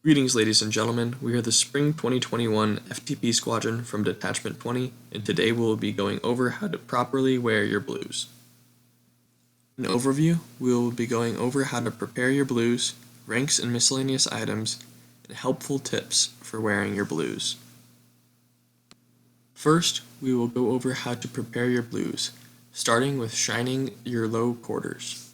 Greetings, ladies and gentlemen. We are the Spring 2021 FTP Squadron from Detachment 20, and today we will be going over how to properly wear your blues. In overview, we will be going over how to prepare your blues, ranks and miscellaneous items, and helpful tips for wearing your blues. First, we will go over how to prepare your blues, starting with shining your low quarters.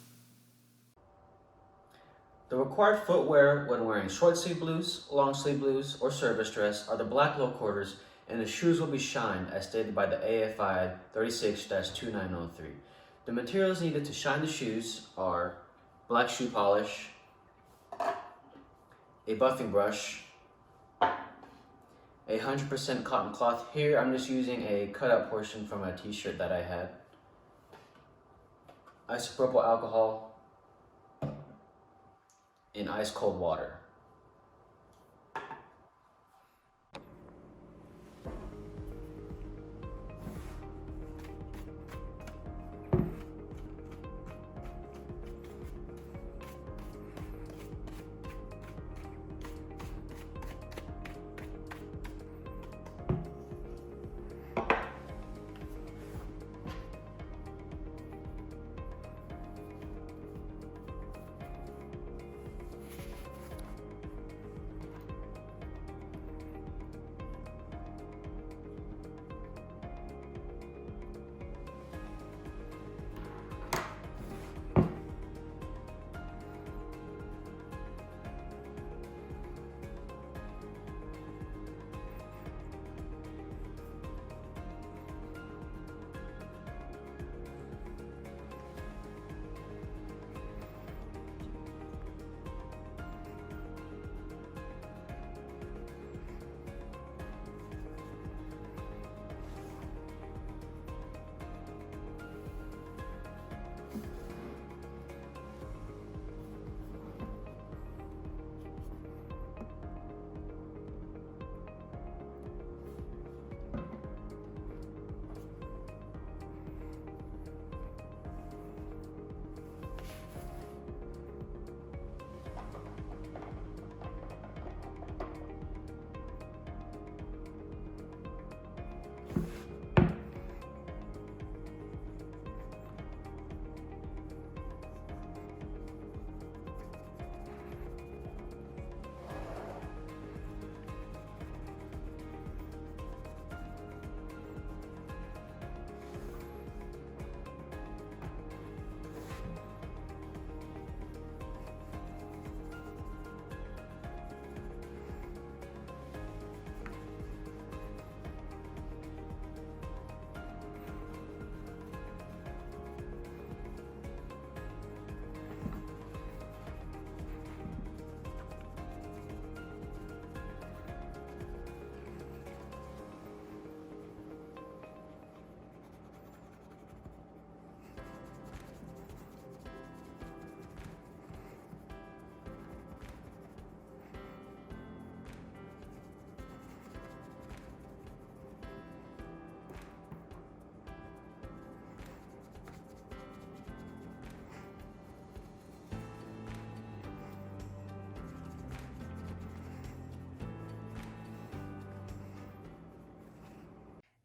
The required footwear when wearing short sleeve blues, long sleeve blues, or service dress are the black low quarters, and the shoes will be shined as stated by the AFI 36-2903. The materials needed to shine the shoes are black shoe polish, a buffing brush, a 100% cotton cloth. Here I'm just using a cutout portion from a t-shirt that I had, isopropyl alcohol, in ice cold water.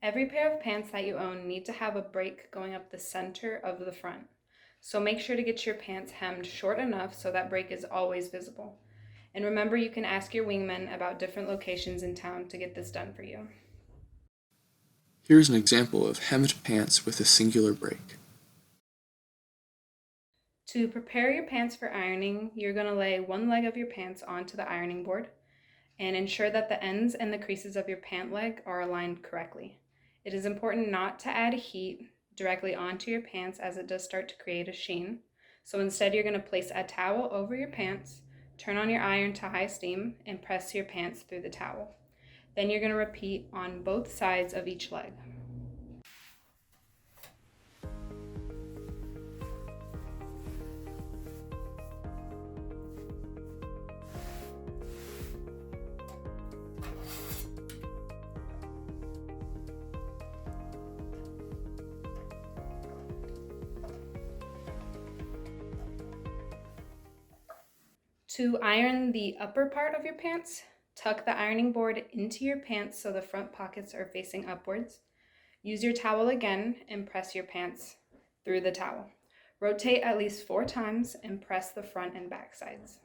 Every pair of pants that you own need to have a break going up the center of the front. So make sure to get your pants hemmed short enough so that break is always visible. And remember, you can ask your wingman about different locations in town to get this done for you. Here's an example of hemmed pants with a singular break. To prepare your pants for ironing, you're going to lay one leg of your pants onto the ironing board and ensure that the ends and the creases of your pant leg are aligned correctly. It is important not to add heat directly onto your pants as it does start to create a sheen. So instead, you're going to place a towel over your pants, turn on your iron to high steam, and press your pants through the towel. Then you're going to repeat on both sides of each leg. To iron the upper part of your pants, tuck the ironing board into your pants so the front pockets are facing upwards. Use your towel again and press your pants through the towel. Rotate at least 4 times and press the front and back sides.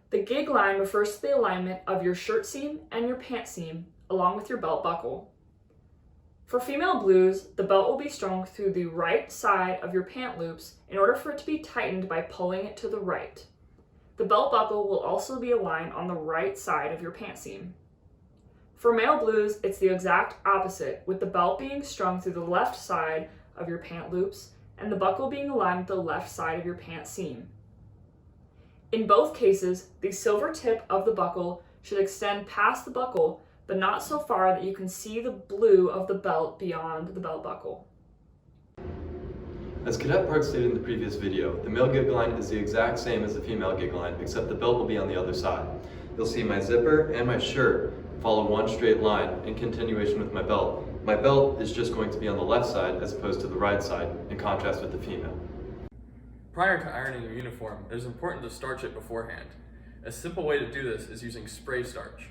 The gig line refers to the alignment of your shirt seam and your pant seam, along with your belt buckle. For female blues, the belt will be strung through the right side of your pant loops in order for it to be tightened by pulling it to the right. The belt buckle will also be aligned on the right side of your pant seam. For male blues, it's the exact opposite, with the belt being strung through the left side of your pant loops and the buckle being aligned with the left side of your pant seam. In both cases, the silver tip of the buckle should extend past the buckle, but not so far that you can see the blue of the belt beyond the belt buckle. As Cadet Park stated in the previous video, the male gig line is the exact same as the female gig line, except the belt will be on the other side. You'll see my zipper and my shirt follow one straight line in continuation with my belt. My belt is just going to be on the left side as opposed to the right side, in contrast with the female. Prior to ironing your uniform, it is important to starch it beforehand. A simple way to do this is using spray starch.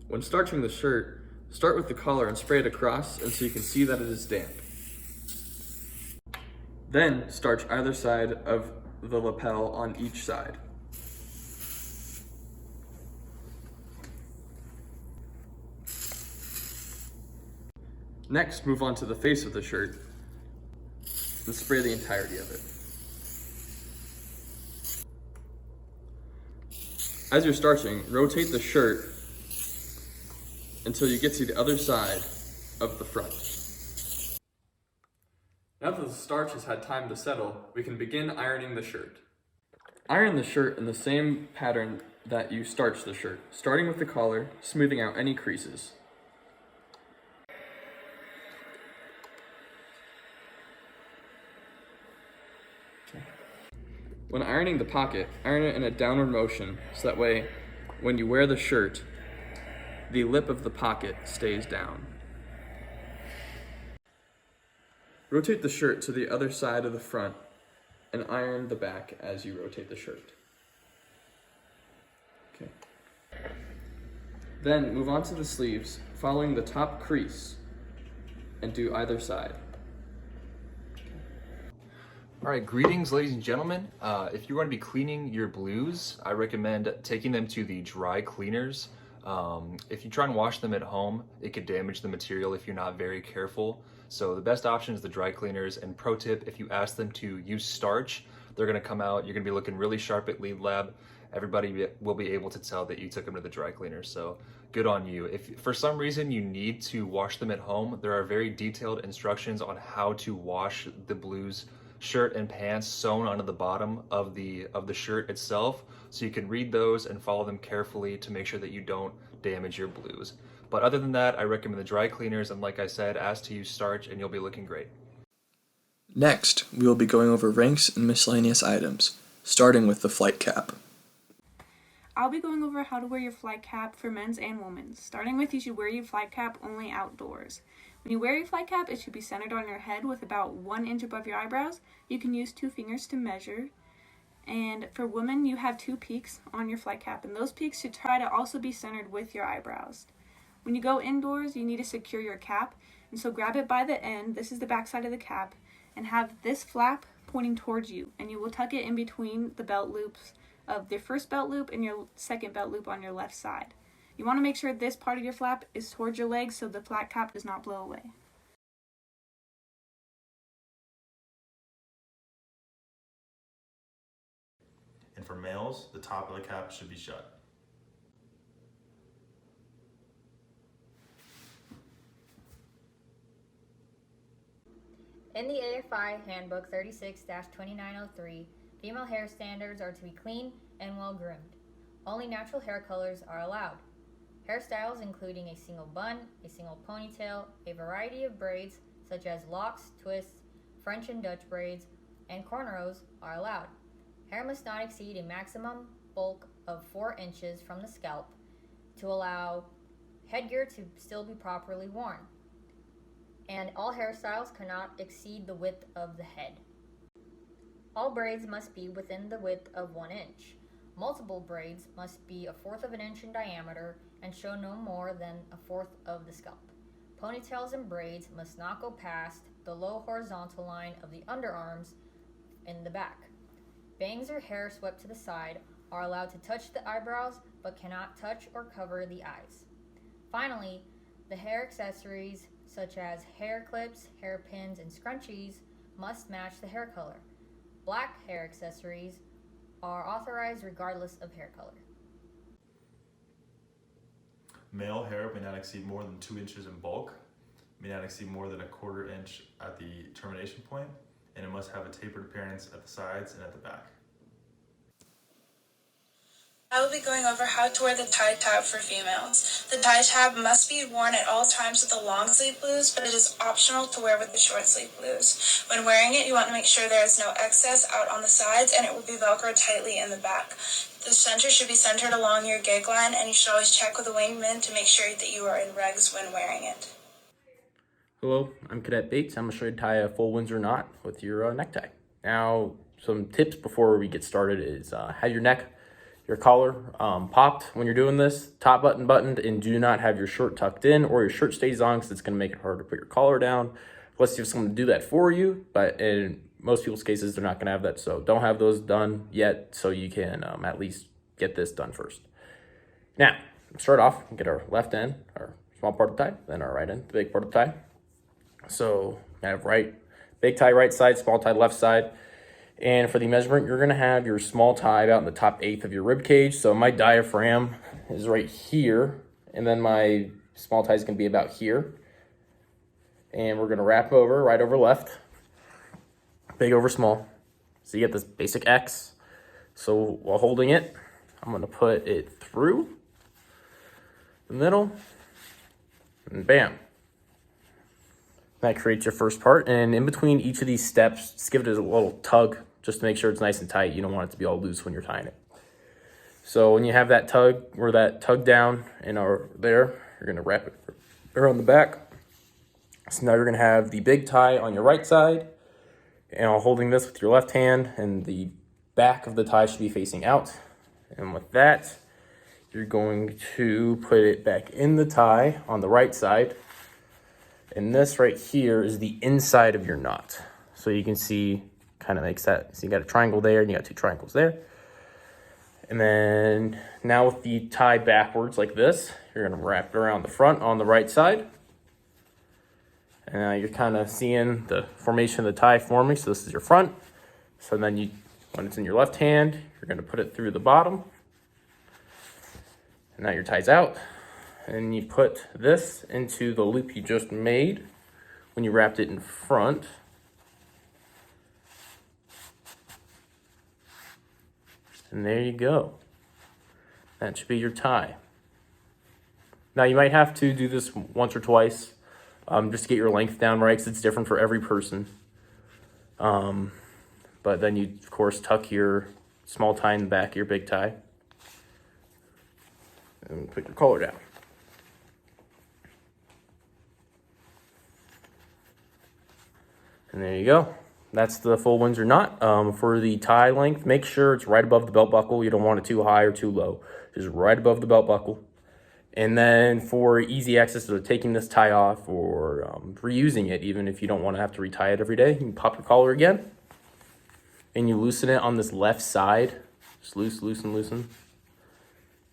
When starching the shirt, start with the collar and spray it across until you can see that it is damp. Then starch either side of the lapel on each side. Next, move on to the face of the shirt and spray the entirety of it. As you're starching, rotate the shirt until you get to the other side of the front. Now that the starch has had time to settle, we can begin ironing the shirt. Iron the shirt in the same pattern that you starched the shirt, starting with the collar, smoothing out any creases. When ironing the pocket, iron it in a downward motion so that way when you wear the shirt, the lip of the pocket stays down. Rotate the shirt to the other side of the front and iron the back as you rotate the shirt. Okay. Then move on to the sleeves, following the top crease, and do either side. All right, greetings, ladies and gentlemen. If you're going to be cleaning your blues, I recommend taking them to the dry cleaners. If you try and wash them at home, it could damage the material if you're not very careful. So the best option is the dry cleaners. And pro tip, if you ask them to use starch, they're gonna come out, you're gonna be looking really sharp at lead lab. Everybody will be able to tell that you took them to the dry cleaners, so good on you. If for some reason you need to wash them at home, there are very detailed instructions on how to wash the blues shirt and pants sewn onto the bottom of the shirt itself, so you can read those and follow them carefully to make sure that you don't damage your blues. But other than that, I recommend the dry cleaners, and like I said, ask to use starch and you'll be looking great. Next, we will be going over ranks and miscellaneous items, starting with the flight cap. I'll be going over how to wear your flight cap for men's and women's. Starting with, you should wear your flight cap only outdoors. When you wear your flight cap, it should be centered on your head with about 1 inch above your eyebrows. You can use 2 fingers to measure. And for women, you have 2 peaks on your flight cap, and those peaks should try to also be centered with your eyebrows. When you go indoors, you need to secure your cap, and so grab it by the end, this is the back side of the cap, and have this flap pointing towards you, and you will tuck it in between the belt loops of your first belt loop and your second belt loop on your left side. You want to make sure this part of your flap is towards your legs so the flat cap does not blow away. And for males, the top of the cap should be shut. In the AFI Handbook 36-2903, Female hair standards are to be clean and well groomed. Only natural hair colors are allowed. Hairstyles including a single bun, a single ponytail, a variety of braids such as locks, twists, French and Dutch braids, and cornrows are allowed. Hair must not exceed a maximum bulk of 4 inches from the scalp to allow headgear to still be properly worn. And all hairstyles cannot exceed the width of the head. All braids must be within the width of 1 inch. Multiple braids must be 1/4 of an inch in diameter and show no more than 1/4 of the scalp. Ponytails and braids must not go past the low horizontal line of the underarms in the back. Bangs or hair swept to the side are allowed to touch the eyebrows but cannot touch or cover the eyes. Finally, the hair accessories such as hair clips, hairpins, and scrunchies must match the hair color. Black hair accessories are authorized regardless of hair color. Male hair may not exceed more than 2 inches in bulk, may not exceed more than 1/4 inch at the termination point, and it must have a tapered appearance at the sides and at the back. I will be going over how to wear the tie tab for females. The tie tab must be worn at all times with the long sleeve blues, but it is optional to wear with the short sleeve blues. When wearing it, you want to make sure there is no excess out on the sides, and it will be velcroed tightly in the back. The center should be centered along your gig line, and you should always check with the wingman to make sure that you are in regs when wearing it. Hello, I'm Cadet Bates. I'm going to show you how to tie a full Windsor knot with your necktie. Now, some tips before we get started is have your neck, your collar popped when you're doing this, top button buttoned, and do not have your shirt tucked in or your shirt stays on because it's going to make it hard to put your collar down. Unless you have someone to do that for you, but in most people's cases, they're not going to have that. So don't have those done yet so you can at least get this done first. Now, start off, get our left end, our small part of the tie, then our right end, the big part of the tie. So I have big tie right side, small tie left side. And for the measurement, you're going to have your small tie about in the top 1/8 of your rib cage. So my diaphragm is right here, and then my small tie is going to be about here. And we're going to wrap over, right over left, big over small. So you get this basic X. So while holding it, I'm going to put it through the middle, and bam. That creates your first part, and in between each of these steps, just give it a little tug just to make sure it's nice and tight. You don't want it to be all loose when you're tying it. So when you have that tug or that tug down and there, you're going to wrap it around the back. So now you're going to have the big tie on your right side, and I'm holding this with your left hand, and the back of the tie should be facing out. And with that, you're going to put it back in the tie on the right side. And this right here is the inside of your knot. So you can see, kind of makes that, so you got a triangle there and you got 2 triangles there. And then now with the tie backwards like this, you're gonna wrap it around the front on the right side. And now you're kind of seeing the formation of the tie forming. So this is your front. So then when it's in your left hand, you're gonna put it through the bottom. And now your tie's out. And you put this into the loop you just made when you wrapped it in front. And there you go. That should be your tie. Now you might have to do this once or twice just to get your length down right, because it's different for every person. But then you, of course, tuck your small tie in the back of your big tie. And put your collar down. And there you go. That's the full Windsor knot. For the tie length, make sure it's right above the belt buckle. You don't want it too high or too low. Just right above the belt buckle. And then for easy access to taking this tie off or reusing it, even if you don't want to have to retie it every day, you can pop your collar again. And you loosen it on this left side. Just loosen.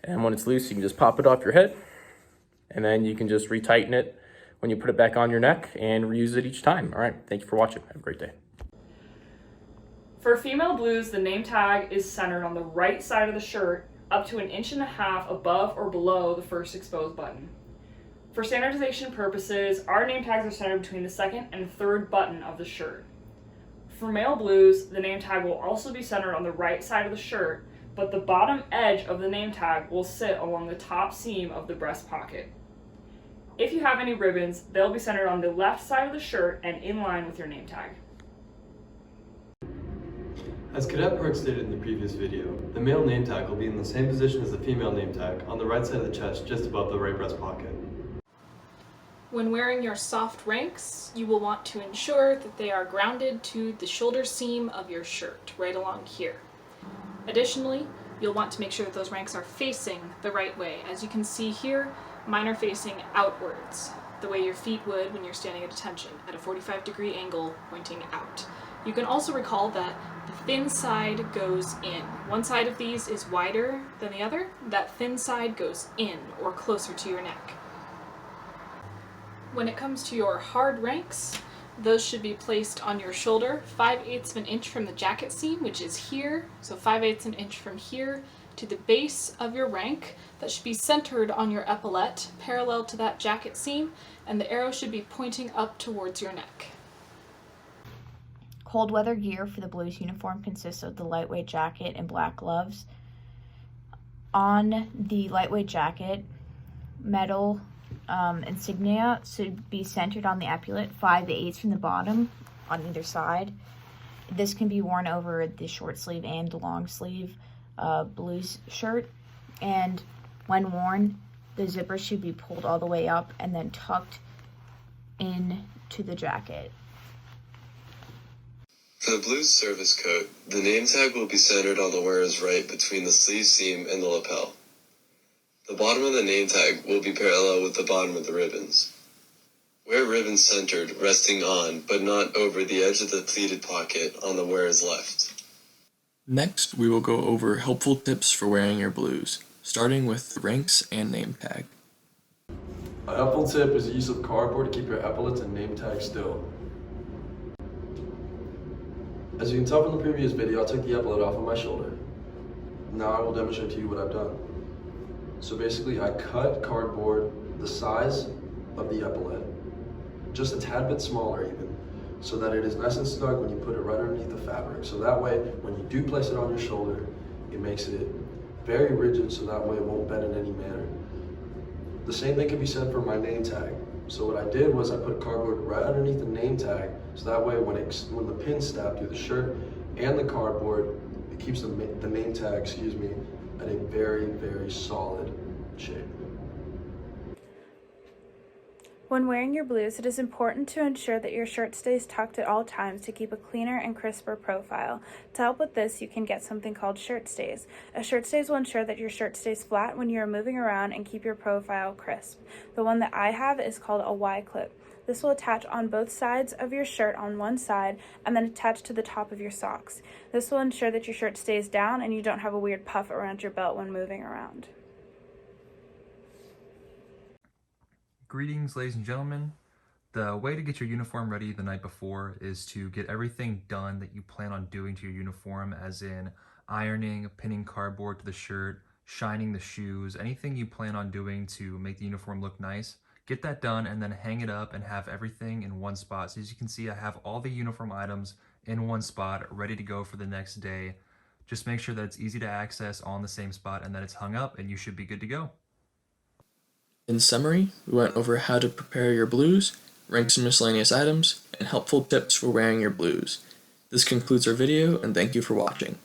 And when it's loose, you can just pop it off your head. And then you can just retighten it when you put it back on your neck and reuse it each time. All right, thank you for watching. Have a great day. For female blues, the name tag is centered on the right side of the shirt up to 1.5 inches above or below the first exposed button. For standardization purposes, our name tags are centered between the second and third button of the shirt. For male blues, the name tag will also be centered on the right side of the shirt, but the bottom edge of the name tag will sit along the top seam of the breast pocket. If you have any ribbons, they'll be centered on the left side of the shirt and in line with your name tag. As Cadet Park stated in the previous video, the male name tag will be in the same position as the female name tag on the right side of the chest, just above the right breast pocket. When wearing your soft ranks, you will want to ensure that they are grounded to the shoulder seam of your shirt, right along here. Additionally, you'll want to make sure that those ranks are facing the right way. As you can see here, mine are facing outwards, the way your feet would when you're standing at attention, at a 45-degree angle pointing out. You can also recall that the thin side goes in. One side of these is wider than the other. That thin side goes in, or closer to your neck. When it comes to your hard ranks, those should be placed on your shoulder 5/8 of an inch from the jacket seam, which is here. So 5/8 of an inch from here to the base of your rank. That should be centered on your epaulette, parallel to that jacket seam, and the arrow should be pointing up towards your neck. Cold weather gear for the Blues uniform consists of the lightweight jacket and black gloves. On the lightweight jacket, metal insignia should be centered on the epaulette 5/8 from the bottom on either side. This can be worn over the short sleeve and the long sleeve Blues shirt, and when worn, the zipper should be pulled all the way up and then tucked into the jacket. For the Blues service coat, the name tag will be centered on the wearer's right between the sleeve seam and the lapel. The bottom of the name tag will be parallel with the bottom of the ribbons. Wear ribbons centered, resting on, but not over the edge of the pleated pocket on the wearer's left. Next, we will go over helpful tips for wearing your blues, starting with the ranks and name tag. A helpful tip is the use of cardboard to keep your epaulets and name tag still. As you can tell from the previous video, I took the epaulette off of my shoulder. Now I will demonstrate to you what I've done. So basically I cut cardboard the size of the epaulette, just a tad bit smaller even, so that it is nice and snug when you put it right underneath the fabric. So that way, when you do place it on your shoulder, it makes it very rigid, so that way it won't bend in any manner. The same thing can be said for my name tag. So what I did was I put cardboard right underneath the name tag, so that way when the pins stab through the shirt and the cardboard, it keeps the name tag, at a very, very solid shape. When wearing your blues, it is important to ensure that your shirt stays tucked at all times to keep a cleaner and crisper profile. To help with this, you can get something called shirt stays. A shirt stays will ensure that your shirt stays flat when you are moving around and keep your profile crisp. The one that I have is called a Y-clip. This will attach on both sides of your shirt on one side and then attach to the top of your socks. This will ensure that your shirt stays down and you don't have a weird puff around your belt when moving around. Greetings, ladies and gentlemen. The way to get your uniform ready the night before is to get everything done that you plan on doing to your uniform, as in ironing, pinning cardboard to the shirt, shining the shoes, anything you plan on doing to make the uniform look nice. Get that done and then hang it up and have everything in one spot. So as you can see, I have all the uniform items in one spot ready to go for the next day. Just make sure that it's easy to access all in the same spot and that it's hung up, and you should be good to go. In summary, we went over how to prepare your blues, ranks and miscellaneous items, and helpful tips for wearing your blues. This concludes our video, and thank you for watching.